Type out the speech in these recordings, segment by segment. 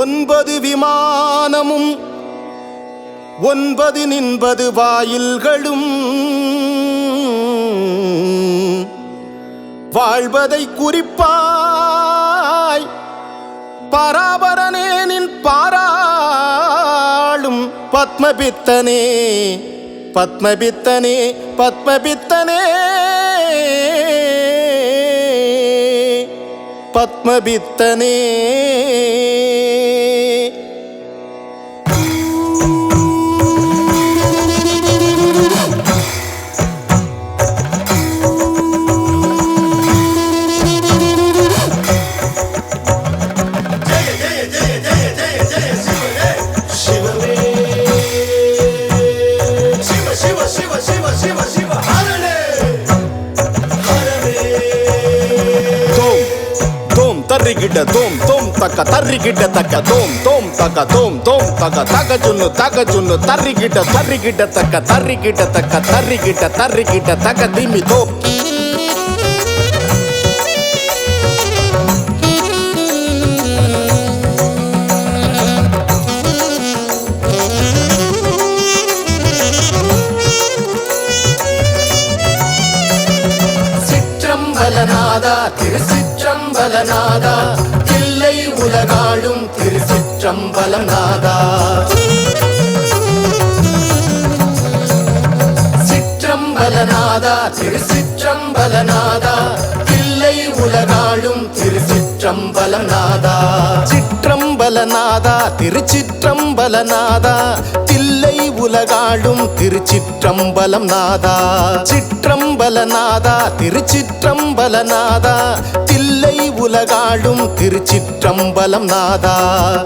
ஒன்பது விமானமும் 9 நின்பது வாயில்களும் வாழ்வதை குறிப்பாய் பராபரனே நின் பாராளும் பத்மபித்தனே பத்மபித்தனே பத்மபித்தனே பத்மபித்தனே தர்ரிகிட்ட தோம் தோம் தக்க தர்ரிகிட்ட தக்க தோம் தோம் தக்க தோம் தோம் தக்க தக்க சுன்னு தர்ரிகிட்ட தக்க தர்ரிகிட்ட தக்க தர்ரிகிட்ட தக்க திமி தோ சிற்றம்பலநாதா திருச்சிற்றம்பலநாதா தில்லை உலகாளும் திருச்சிற்றம்பலநாதா சிற்றம்பலநாதா திருச்சிற்றம்பலநாதா தில்லை உலகாளும் திருச்சிற்றம்பலநாதா சிற்றம்பலநாதா திருச்சிற்றம்பலநாதா தில்லை உலகாளும் திருச்சிற்றம்பலம் நாதா சிற்றம்பலநாதா திருச்சிற்றம்பலநாதா தில்லை உலகாளும் திருச்சிற்றம்பலம் நாதா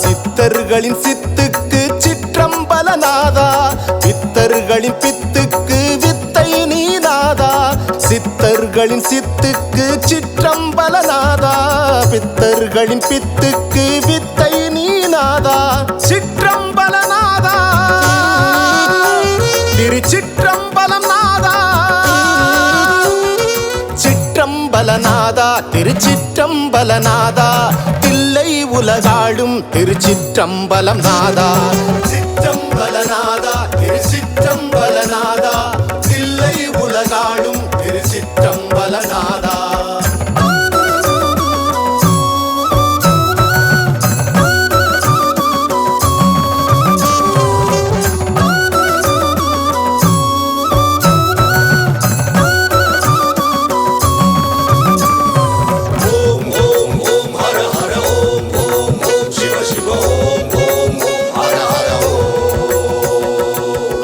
சித்தர்களின் சித்துக்கு சிற்றம்பலநாதா பித்தர்களின் பித்துக்கு வித்தை நீ நாதா சித்தர்களின் சித்துக்கு சிற்றம்பலநாதா பித்தர்களின் பித்துக்கு வித்தை நீ நாதா சிற்றம்பலநாதா திருச்சிற்றம்பலம் நாதா சிற்றம்பலநாதா திருச்சிற்றம்பலநாதா தில்லை உலகாளும் திருச்சிற்றம்பலம் நாதா சிற்றம்பலநாதா திருச்சிற்றம்பலநாதா தில்லை உலகாளும் திருச்சிற்றம்பலநாதா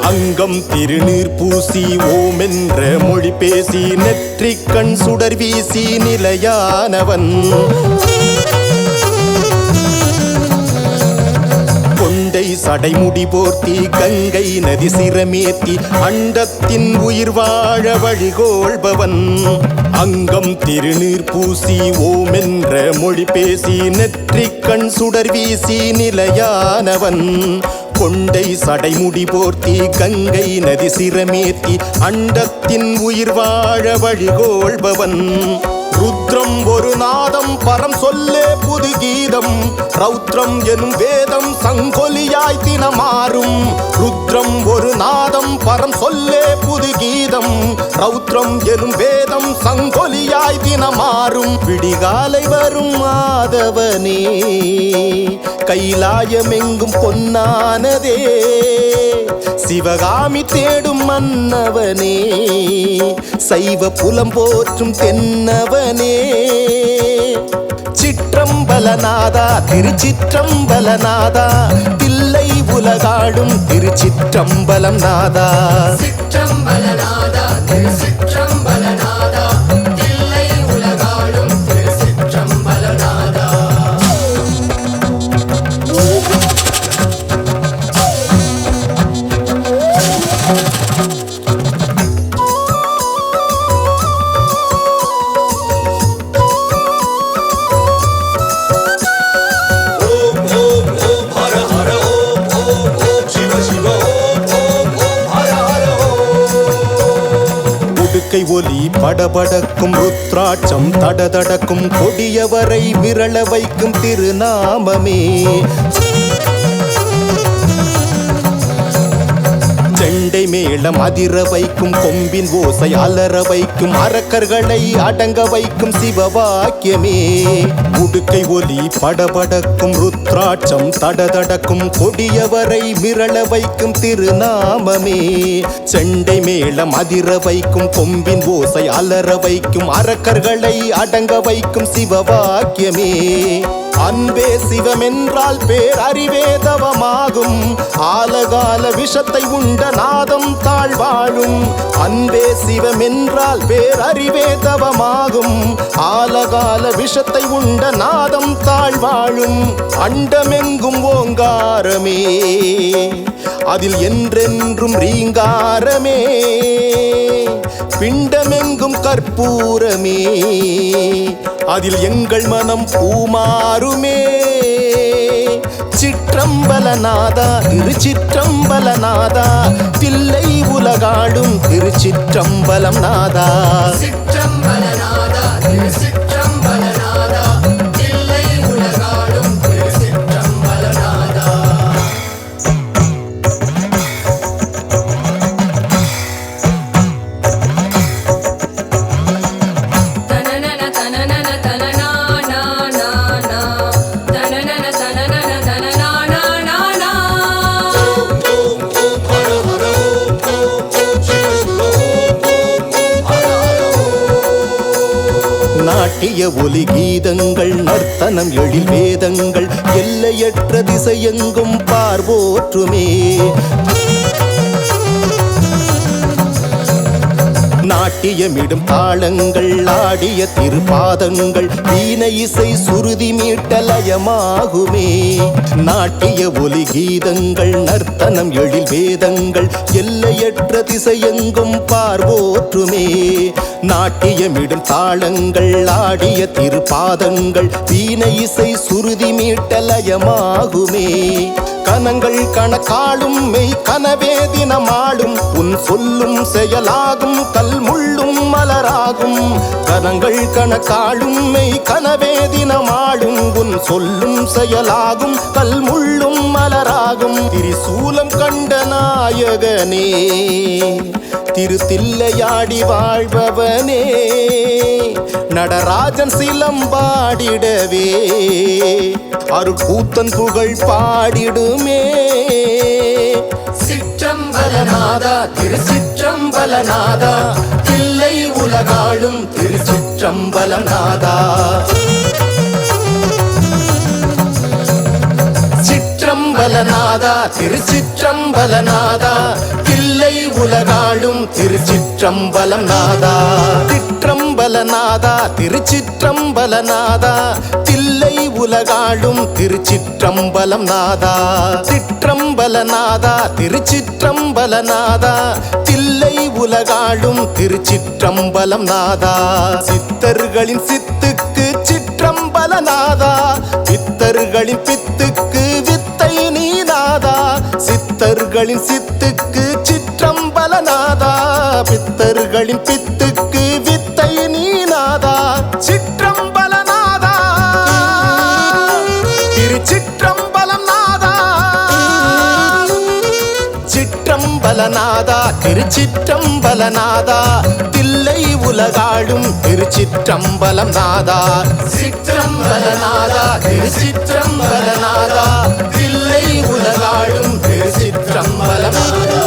அங்கம் திருநீர் பூசி ஓம் என்ற மொழி பேசி நெற்றிக் கண் சுடர் வீசி நிலையானவன் கொண்டை சடைமுடி போர்த்தி கங்கை நதி சிரமேத்தி அண்டத்தின் உயிர் வாழ வழிகோள்பவன் அங்கம் திருநீர் பூசி ஓம் என்ற மொழி பேசி நெற்றிக் கண் சுடர் வீசி நிலையானவன் கொண்டை சடைமுடி போர்த்தி கங்கை நதி சிரமேத்தி அண்டத்தின் உயிர் வாழ வழிகோள்பவன் ருத்ரம் ஒரு நாதம் பரம் சொல்லே புது கீதம் ரௌத்ரம் எனும் வேதம் சங்கொலியாய் தினமாறும் ருத்ரம் ஒரு நாதம் பரம் சொல்லே புது கீதம் ரௌத்ரம் எனும் வேதம் சங்கொலியாய் தினமாறும் விடிகாலை வரும் மாதவனே கைலாயமெங்கும் பொன்னானதே சிவகாமி தேடும் மன்னவனே சைவ புலம் போற்றும் தென்னவனே சிற்றம்பலநாதா திருச்சிற்றம்பலநாதா தில்லை உலகாளும் திருச்சிற்றம்பலம் நாதா சிற்றம்பலநாதா திருச்சிற்றம்பலநாதா தில்லை உலகாளும் திருச்சிற்றம்பலநாதா உடுக்கை ஒலி படபடக்கும் ருத்ராட்சம் தடதடக்கும் கொடியவரை விரள வைக்கும் திருநாமமே செண்டை மேளம் அதிர வைக்கும் கொம்பின் ஓசை அலற வைக்கும் அரக்கர்களை அடங்க வைக்கும் சிவவாக்கியமே உடுக்கை ஒலி படபடக்கும் ருத்ராட்சம் தடதடக்கும் கொடியவரை மிரள வைக்கும் திருநாமமே செண்டை மேளம் அதிர வைக்கும் கொம்பின் ஓசை அலற வைக்கும் அரக்கர்களை அடங்க வைக்கும் சிவவாக்கியமே அன்பே சிவமென்றால் பேரறிவே தவமாகும் ஆலகால விஷத்தை உண்ட நாதம் தாழ்வாழும் அன்பே சிவமென்றால் பேரறிவே தவமாகும் ஆலகால விஷத்தை உண்ட நாதம் தாழ்வாழும் அண்டமெங்கும் ஓங்காரமே அதில் என்றென்றும் ரீங்காரமே பிண்டமெங்கும் கற்பூரமே அதில் எங்கள் மனம் பூமாறுமே சிற்றம்பலநாதா திருச்சிற்றம்பலநாதா தில்லை உலகாடும் திருச்சிற்றம்பலம் நாதா சிற்றம்பலநாதா திருச்சிற்றம்பலநாதா தில்லை உலகாடும் திருச்சிற்றம்பலநாதா நாட்டிய ஒலி கீதங்கள் நர்த்தனம் எழில் வேதங்கள் எல்லையற்ற திசையெங்கும் பார்வோற்றுமே நாட்டியமிடும் தாளங்கள் ஆடிய திருப்பாதங்கள் வீணை இசை சுருதி மீட்டலயமாகுமே நாட்டிய ஒலி கீதங்கள் நர்த்தனம் எழில் வேதங்கள் எல்லையற்ற திசையெங்கும் பார்வோற்றுமே நாட்டியமிடும் தாளங்கள் ஆடிய திருப்பாதங்கள் வீணை இசை சுருதி மீட்டலயமாகுமே கனங்கள் கணக்காலும் மெய் கனவே தினமாடும் உன் சொல்லும் செயலாகும் கல்முள்ளும் மலராகும் கனங்கள் கணக்காலும் மெய் கனவே தினமாடும் உன் சொல்லும் செயலாகும் கல்முள்ளும் மலராகும் திரிசூலம் கண்ட நாயகனே திருத்தில்லையாடி வாழ்பவனே நடராஜன் சிலம்பாடிடவே அருட்கூத்தன் புகழ் பாடிடுமே சிற்றம்பலநாதா திருச்சிற்றம்பலநாதா தில்லை உலகாடும் திருச்சிற்றம்பலநாதா சிற்றம்பலநாதா திருச்சிற்றம்பலநாதா தில்லை உலகாடும் திருச்சிற்றம்பலம் நாதா சிற்றம்பலநாதா திருச்சிற்றம்பலநாதா தில்லை உலகாடும் திருச்சிற்றம்பலம் நாதா சிற்றம்பலநாதா திருச்சிற்றம்பலநாதா தில்லை உலகாடும் திருச்சிற்றம்பலம் நாதா சித்தர்களின் சித்துக்கு சிற்றம்பலநாதா பித்தர்களின் பித்துக்கு வித்தை நீ நாதா சித்தர்களின் சித்துக்கு சிற்றம்பலநாதா பித்தர்களின் பித்துக்கு வித்தை நீ நாதா சிற்றம்பலநாதா திருச்சிற்றம்பலம் நாதா சிற்றம்பலநாதா திருச்சிற்றம்பலநாதா தில்லை உலகாடும் திருச்சிற்றம்பலம் நாதா சிற்றம்பலநாதா திருச்சிற்றம்பலநாதா தில்லை உலகாடும் திருச்சிற்றம்பலம் நாதா